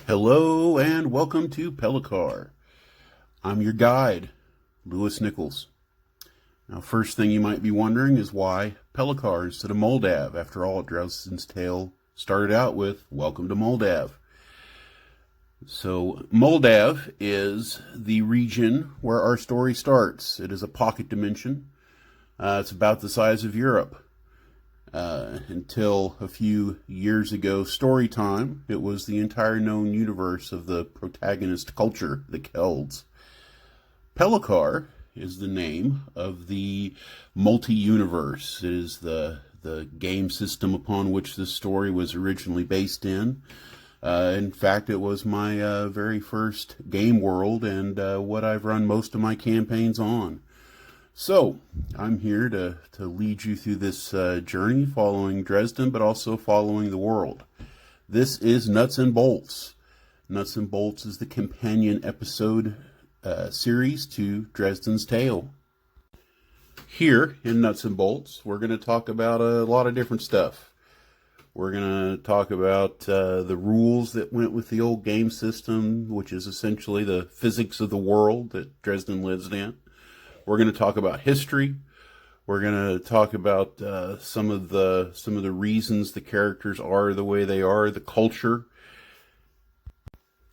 Hello and welcome to Pellicar. I'm your guide, Lewis Nichols. Now, first thing you might be wondering is why Pellicar instead of Muldav. After all, Dresden's Tale started out with Welcome to Muldav. So, Muldav is the region where our story starts. It is a pocket dimension. It's about the size of Europe. Until a few years ago, story time, it was the entire known universe of the protagonist culture, the Kelds. Pellicar is the name of the multi-universe. It is the game system upon which this story was originally based in. In fact, it was my very first game world and what I've run most of my campaigns on. So, I'm here to lead you through this journey following Dresden, but also following the world. This is Nuts and Bolts. Nuts and Bolts is the companion episode series to Dresden's Tale. Here in Nuts and Bolts, we're going to talk about a lot of different stuff. We're going to talk about the rules that went with the old game system, which is essentially the physics of the world that Dresden lives in. We're going to talk about history. We're going to talk about some of the reasons the characters are the way they are, the culture.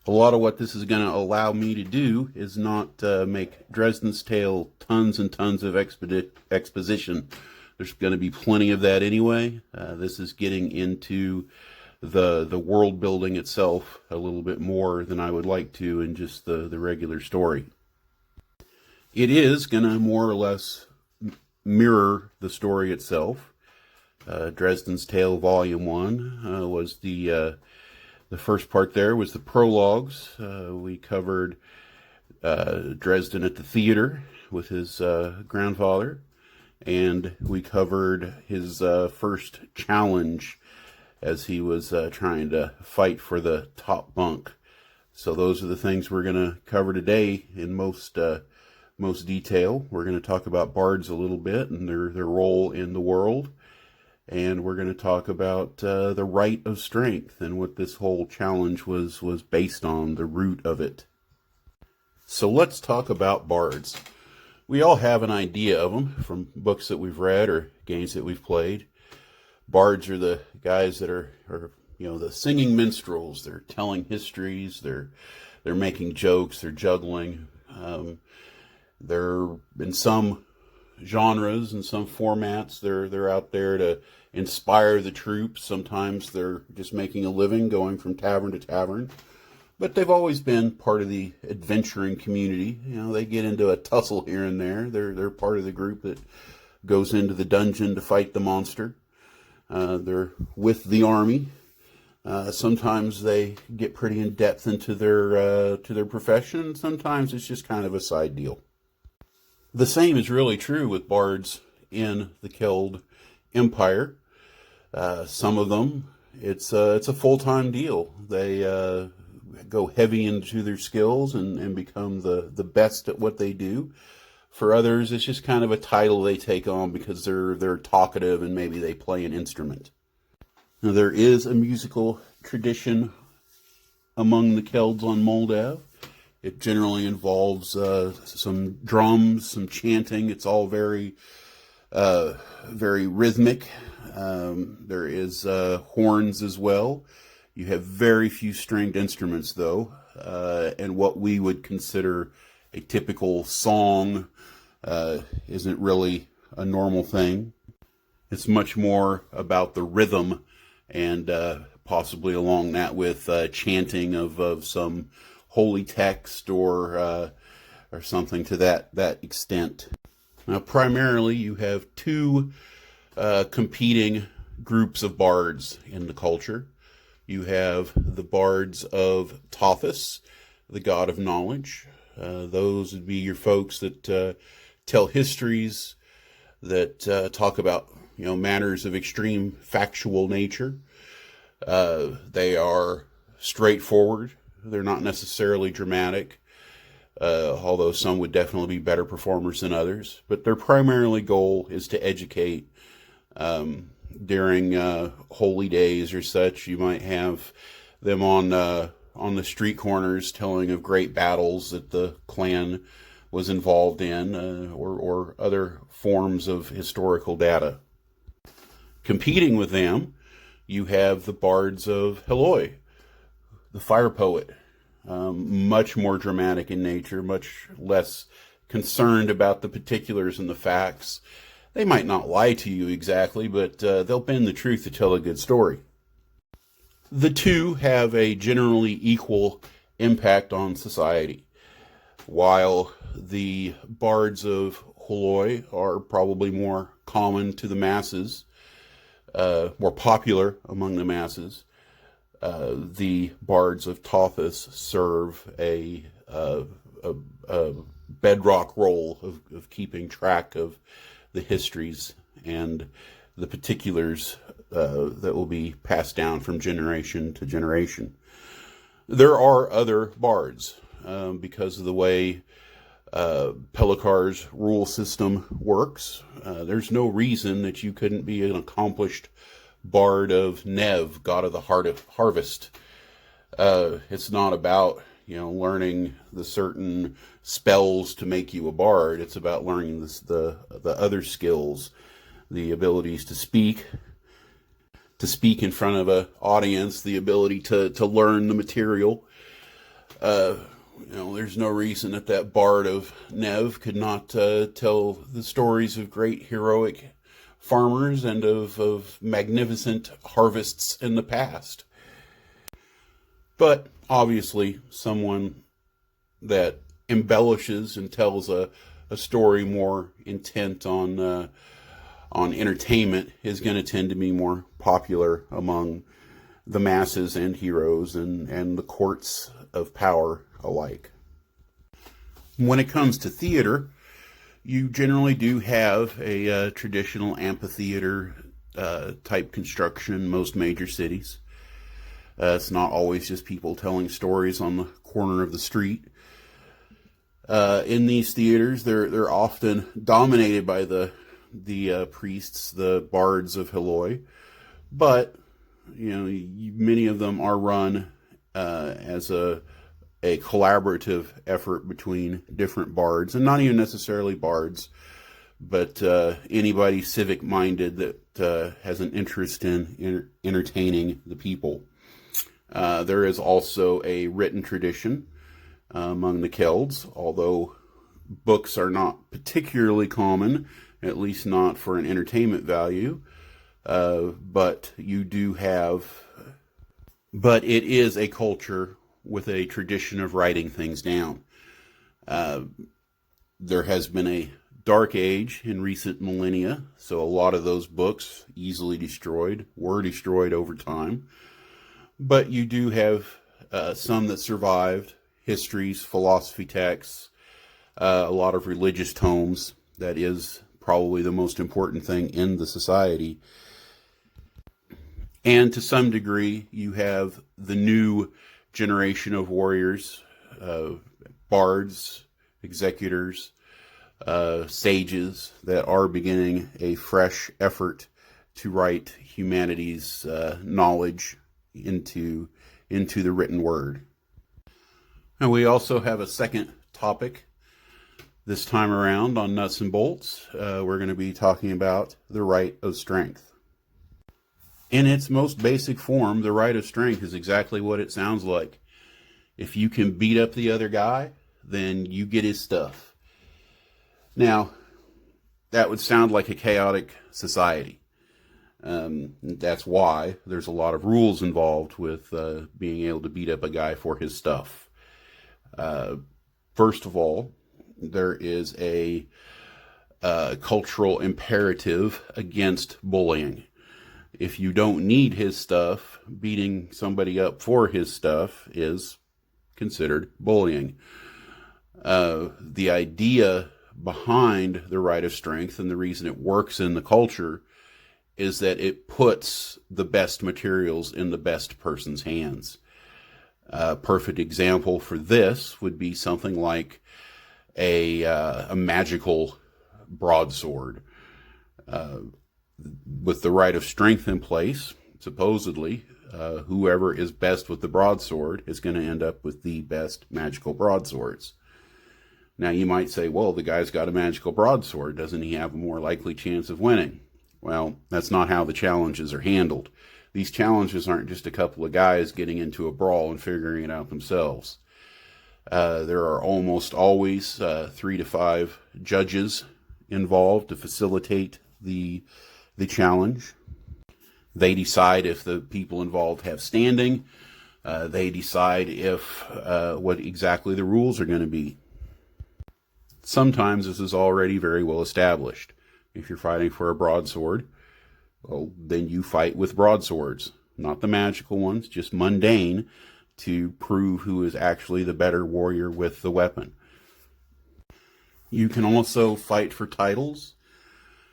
A lot of what this is going to allow me to do is not make Dresden's Tale tons and tons of exposition. There's going to be plenty of that anyway. This is getting into the world building itself a little bit more than I would like to in just the regular story. It is going to more or less mirror the story itself. Dresden's Tale Volume 1 was the first part there was the prologues. We covered Dresden at the theater with his grandfather, and we covered his first challenge as he was trying to fight for the top bunk. So those are the things we're going to cover today in most detail. We're going to talk about Bards a little bit and their role in the world. And we're going to talk about the right of strength and what this whole challenge was based on, the root of it. So let's talk about Bards. We all have an idea of them from books that we've read or games that we've played. Bards are the guys that are the singing minstrels. They're telling histories. They're making jokes. They're juggling. They're in some genres and some formats. They're out there to inspire the troops. Sometimes they're just making a living going from tavern to tavern. But they've always been part of the adventuring community. They get into a tussle here and there. They're part of the group that goes into the dungeon to fight the monster. They're with the army. Sometimes they get pretty in depth into their profession. Sometimes it's just kind of a side deal. The same is really true with bards in the Keld Empire. Some of them, it's a full-time deal. They go heavy into their skills and become the best at what they do. For others, it's just kind of a title they take on because they're talkative and maybe they play an instrument. Now, there is a musical tradition among the Kelds on Muldav. It generally involves some drums, some chanting. It's all very rhythmic. There is horns as well. You have very few stringed instruments, though, and what we would consider a typical song isn't really a normal thing. It's much more about the rhythm and possibly along that with chanting of some holy text or something to that extent. Now, primarily, you have two competing groups of bards in the culture. You have the bards of Tothus, the god of knowledge. Those would be your folks that tell histories, that talk about matters of extreme factual nature. They are straightforward. They're not necessarily dramatic, although some would definitely be better performers than others. But their primarily goal is to educate. During holy days or such, you might have them on on the street corners telling of great battles that the clan was involved in, or other forms of historical data. Competing with them, you have the Bards of Heloi, the fire poet, much more dramatic in nature, much less concerned about the particulars and the facts. They might not lie to you exactly, but they'll bend the truth to tell a good story. The two have a generally equal impact on society. While the Bards of Heloi are probably more common to the masses, more popular among the masses, the Bards of Tothis serve a bedrock role of keeping track of the histories and the particulars that will be passed down from generation to generation. There are other bards because of the way Pelikar's rule system works. There's no reason that you couldn't be an accomplished bard of Nev, god of the harvest. It's not about learning the certain spells to make you a bard. It's about learning the other skills, the abilities to speak in front of an audience, the ability to learn the material. There's no reason that bard of Nev could not tell the stories of great heroic farmers and of magnificent harvests in the past. But obviously, someone that embellishes and tells a story more intent on entertainment is going to tend to be more popular among the masses and heroes and the courts of power alike. When it comes to theater, you generally do have a traditional amphitheater type construction in most major cities. It's not always just people telling stories on the corner of the street. In these theaters, they're often dominated by the priests, the Bards of Heloi, but many of them are run as a collaborative effort between different bards, and not even necessarily bards, but anybody civic-minded that has an interest in entertaining the people. There is also a written tradition among the Kelds, although books are not particularly common, at least not for an entertainment value, but it is a culture with a tradition of writing things down. There has been a dark age in recent millennia, so a lot of those books were destroyed over time. But you do have some that survived, histories, philosophy texts, a lot of religious tomes. That is probably the most important thing in the society. And to some degree, you have the new generation of warriors, bards, executors, sages that are beginning a fresh effort to write humanity's knowledge into the written word. And we also have a second topic this time around on Nuts and Bolts. We're going to be talking about the right of strength. In its most basic form, the right of strength is exactly what it sounds like. If you can beat up the other guy, then you get his stuff. Now, that would sound like a chaotic society. That's why there's a lot of rules involved with being able to beat up a guy for his stuff. First of all, there is a cultural imperative against bullying. If you don't need his stuff, beating somebody up for his stuff is considered bullying. The idea behind the right of strength and the reason it works in the culture is that it puts the best materials in the best person's hands. A perfect example for this would be something like a magical broadsword. With the right of strength in place, supposedly, whoever is best with the broadsword is going to end up with the best magical broadswords. Now you might say, well, the guy's got a magical broadsword. Doesn't he have a more likely chance of winning? Well, that's not how the challenges are handled. These challenges aren't just a couple of guys getting into a brawl and figuring it out themselves. There are almost always 3 to 5 judges involved to facilitate the challenge. They decide if the people involved have standing. They decide if what exactly the rules are going to be. Sometimes this is already very well established. If you're fighting for a broadsword, well, then you fight with broadswords, not the magical ones, just mundane, to prove who is actually the better warrior with the weapon. You can also fight for titles.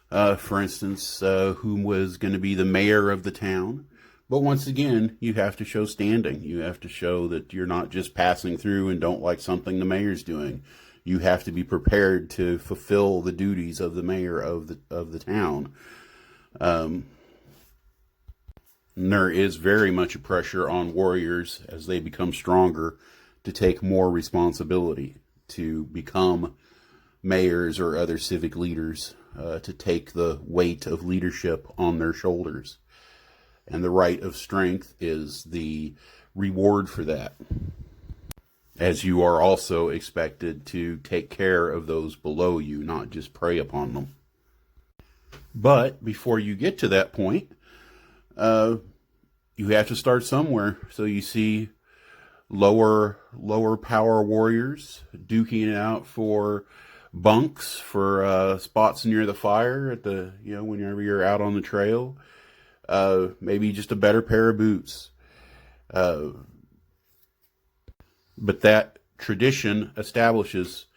For instance, who was going to be the mayor of the town. But once again, you have to show standing. You have to show that you're not just passing through and don't like something the mayor's doing. You have to be prepared to fulfill the duties of the mayor of the town. And there is very much a pressure on warriors as they become stronger to take more responsibility, to become mayors or other civic leaders, to take the weight of leadership on their shoulders. And the right of strength is the reward for that, as you are also expected to take care of those below you, not just prey upon them. But before you get to that point, you have to start somewhere. So you see lower power warriors duking it out for bunks, for spots near the fire at the, whenever you're out on the trail. Maybe just a better pair of boots. But that tradition establishes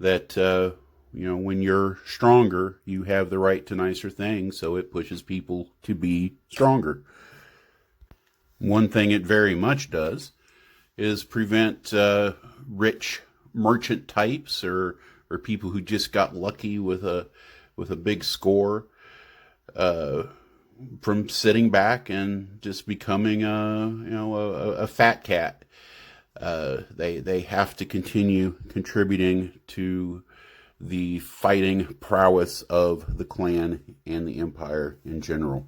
that, when you're stronger, you have the right to nicer things, so it pushes people to be stronger. One thing it very much does is prevent rich merchant types or people who just got lucky with a big score from sitting back and just becoming a fat cat. They have to continue contributing to the fighting prowess of the clan and the empire in general.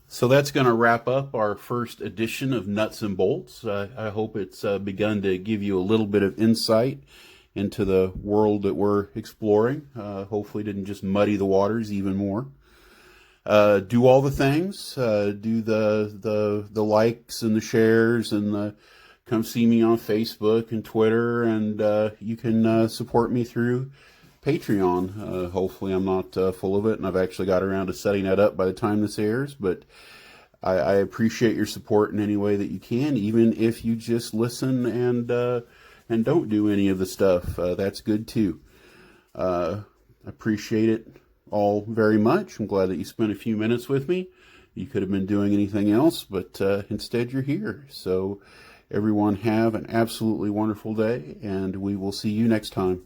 So that's going to wrap up our first edition of Nuts and Bolts. I hope it's begun to give you a little bit of insight into the world that we're exploring. Hopefully didn't just muddy the waters even more. Do all the things. Do the likes and the shares and come see me on Facebook and Twitter, and you can support me through Patreon. Hopefully I'm not full of it, and I've actually got around to setting that up by the time this airs, but I appreciate your support in any way that you can, even if you just listen and don't do any of the stuff. That's good too. Appreciate it all very much. I'm glad that you spent a few minutes with me. You could have been doing anything else, but instead you're here. So everyone have an absolutely wonderful day, and we will see you next time.